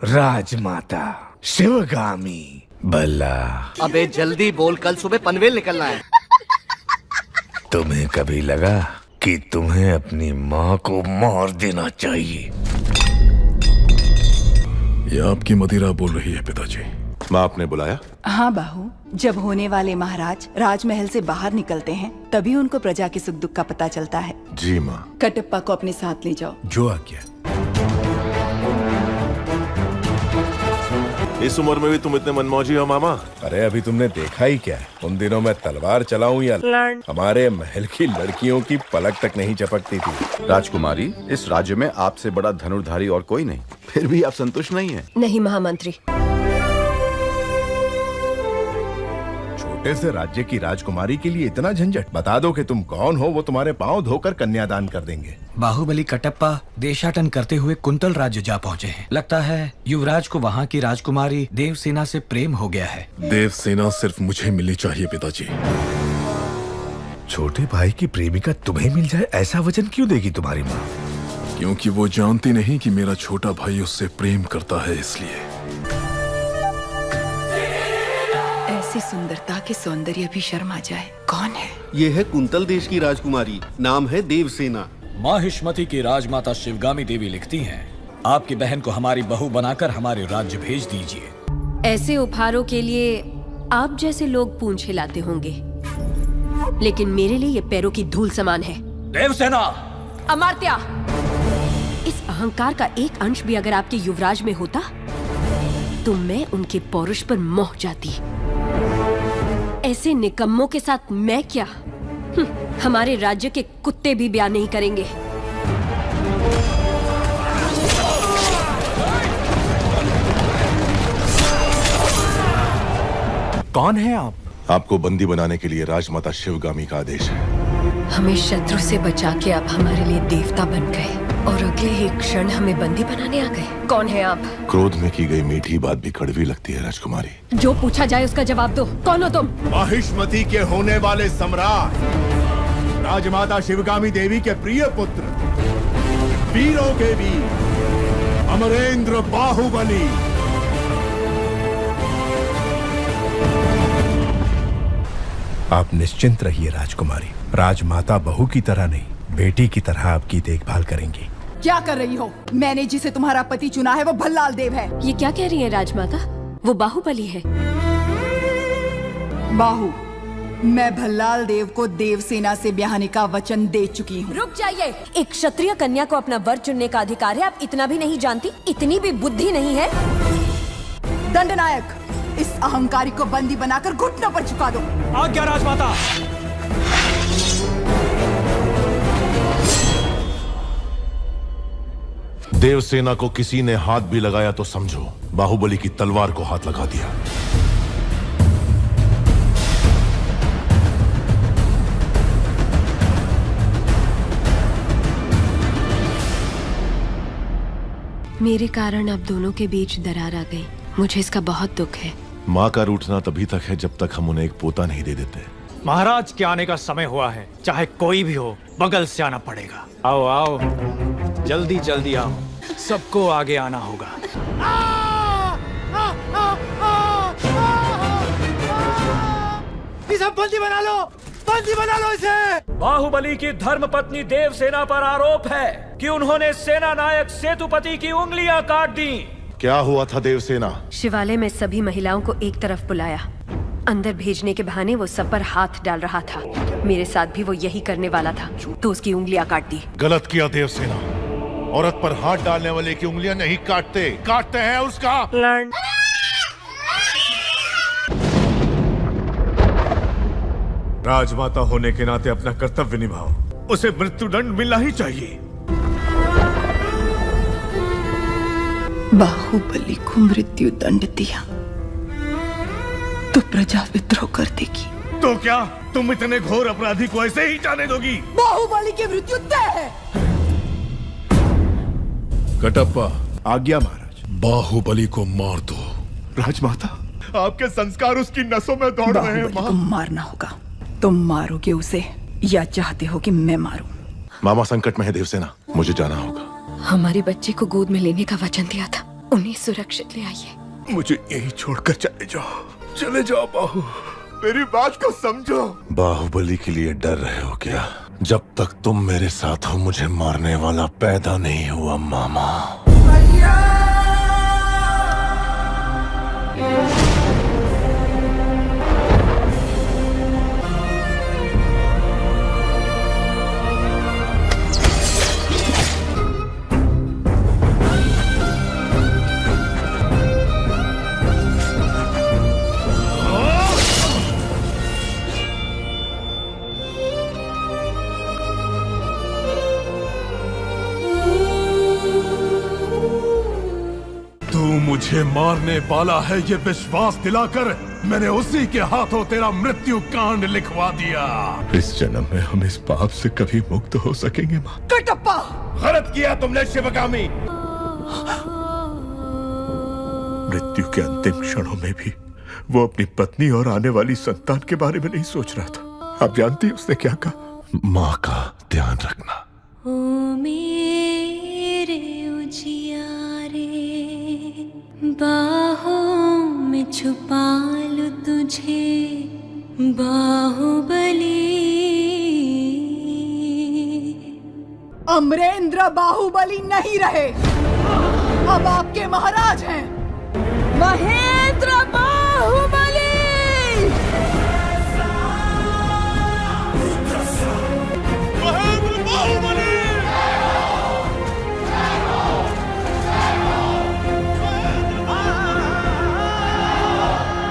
राजमाता शिवगामी बल्ला। अबे जल्दी बोल, कल सुबह पनवेल निकलना है। तुम्हें कभी लगा कि तुम्हें अपनी माँ को मार देना चाहिए? ये आपकी मदिरा बोल रही है पिताजी। माँ आपने बुलाया? हाँ बाहू, जब होने वाले महाराज राजमहल से बाहर निकलते हैं तभी उनको प्रजा के सुख दुख का पता चलता है। जी माँ। कटप्पा को अपने साथ ले जाओ। जो आज्ञा। इस उम्र में भी तुम इतने मनमौजी हो मामा? अरे अभी तुमने देखा ही क्या है, उन दिनों में तलवार चलाऊं या हमारे महल की लड़कियों की पलक तक नहीं चपकती थी। राजकुमारी, इस राज्य में आपसे बड़ा धनुर्धारी और कोई नहीं, फिर भी आप संतुष्ट नहीं हैं? नहीं महामंत्री। छोटे से राज्य की राजकुमारी के लिए इतना झंझट? बता दो कि तुम कौन हो, वो तुम्हारे पांव धोकर कन्यादान कर देंगे। बाहुबली कटप्पा देशाटन करते हुए कुंतल राज्य जा पहुँचे हैं। लगता है युवराज को वहाँ की राजकुमारी देवसेना से प्रेम हो गया है। देवसेना सिर्फ मुझे मिलनी चाहिए पिताजी। छोटे भाई की प्रेमिका तुम्हें मिल जाए, ऐसा वचन क्यों देगी तुम्हारी माँ? क्योंकि वो जानती नहीं कि मेरा छोटा भाई उससे प्रेम करता है, इसलिए। ऐसी सुंदरता के सौंदर्य भी शर्मा जाए। कौन है? ये है कुंतल देश की राजकुमारी, नाम है देवसेना। माहिष्मति की राजमाता शिवगामी देवी लिखती हैं, आपकी बहन को हमारी बहू बनाकर हमारे राज्य भेज दीजिए। ऐसे उपहारों के लिए आप जैसे लोग पूंछ हिलाते होंगे, लेकिन मेरे लिए ये पैरों की धूल समान है। देवसेना! अमात्या! इस अहंकार का एक अंश भी अगर आपके युवराज में होता तो मैं उनके पौरुष पर मोह जाती। ऐसे निकम्मों के साथ मैं क्या? हमारे राज्य के कुत्ते भी ब्याह नहीं करेंगे। कौन है आप? आपको बंदी बनाने के लिए राजमाता शिवगामी का आदेश है। हमें शत्रु से बचा के आप हमारे लिए देवता बन गए और अगले ही क्षण हमें बंदी बनाने आ गए। कौन है आप? क्रोध में की गई मीठी बात भी कड़वी लगती है राजकुमारी। जो पूछा जाए उसका जवाब दो। कौन हो तुम? माहिष्मति के होने वाले सम्राट, राजमाता शिवगामी देवी के प्रिय पुत्र, वीरों के वीर अमरेंद्र बाहुबली। आप निश्चिंत रहिए राजकुमारी, राजमाता बहू की तरह नहीं, बेटी की तरह आपकी देखभाल करेंगी। क्या कर रही हो? मैंने जिसे तुम्हारा पति चुना है वो भल्लाल देव है। ये क्या कह रही है राजमाता? वो बाहुबली है। बाहु, मैं भल्लाल देव को देवसेना से ब्याहने का वचन दे चुकी हूँ। रुक जाइए। एक क्षत्रिय कन्या को अपना वर चुनने का अधिकार है, आप इतना भी नहीं जानती? इतनी भी बुद्धि नहीं है? दंडनायक, इस अहंकारी को बंदी बनाकर घुटनों पर झुका दो। आज्ञा राजमाता। देवसेना को किसी ने हाथ भी लगाया तो समझो बाहुबली की तलवार को हाथ लगा दिया। मेरे कारण अब दोनों के बीच दरार आ गई। मुझे इसका बहुत दुख है। माँ का रूठना तभी तक है जब तक हम उन्हें एक पोता नहीं दे देते। महाराज के आने का समय हुआ है, चाहे कोई भी हो बगल से आना पड़ेगा। आओ आओ, जल्दी जल्दी आओ, सबको आगे आना होगा। इसे बंदी बना लो, बंदी बना लो इसे। बाहुबली की धर्मपत्नी देवसेना पर आरोप है कि उन्होंने सेना नायक सेतुपति की उंगलियां काट दी। क्या हुआ था देवसेना? शिवालय में सभी महिलाओं को एक तरफ बुलाया, अंदर भेजने के बहाने वो सब पर हाथ डाल रहा था। मेरे साथ भी वो यही करने वाला था, तो उसकी उंगलियां काट दी। गलत किया देवसेना, औरत पर हाथ डालने वाले की उंगलियां नहीं काटते, काटते हैं उसका। राजमाता होने के नाते अपना कर्तव्य निभाओ, उसे मृत्युदंड मिलना ही चाहिए। बाहुबली को मृत्यु दंड दिया तो प्रजा विद्रोह कर देगी। तो क्या तुम इतने घोर अपराधी को ऐसे ही जाने दोगी? बाहुबली की मृत्यु तय है। कटप्पा, आज्ञा महाराज। बाहुबली को मार दो। राजमाता, आपके संस्कार उसकी नसों में दौड़ रहे हैं। बाहुबली को मारना होगा। तुम मारोगे उसे या चाहते हो कि मैं मारूं? मामा संकट में है देवसेना, मुझे जाना होगा। हमारे बच्चे को गोद में लेने का वचन दिया था, उन्हें सुरक्षित ले आइए। मुझे यही छोड़कर चले जाओ बाहु, मेरी बात को समझो। बाहुबली के लिए डर रहे हो क्या? जब तक तुम मेरे साथ हो मुझे मारने वाला पैदा नहीं हुआ मामा। मुझे मारने वाला है ये विश्वास दिलाकर मैंने उसी के हाथों तेरा मृत्यु कांड लिखवा दिया। इस जन्म में हम इस पाप से कभी मुक्त हो सकेंगे माँ? कटप्पा! गलत किया तुमने शिवगामी। मृत्यु के अंतिम क्षणों में भी वो अपनी पत्नी और आने वाली संतान के बारे में नहीं सोच रहा था। आप जानती हैं उसने क्या कहा? माँ का ध्यान रखना। ओ मेरे उजियारे, बाहों में छुपा लूं तुझे बाहुबली। अमरेंद्र बाहुबली नहीं रहे, अब आपके महाराज हैं महेंद्र बाहुबली।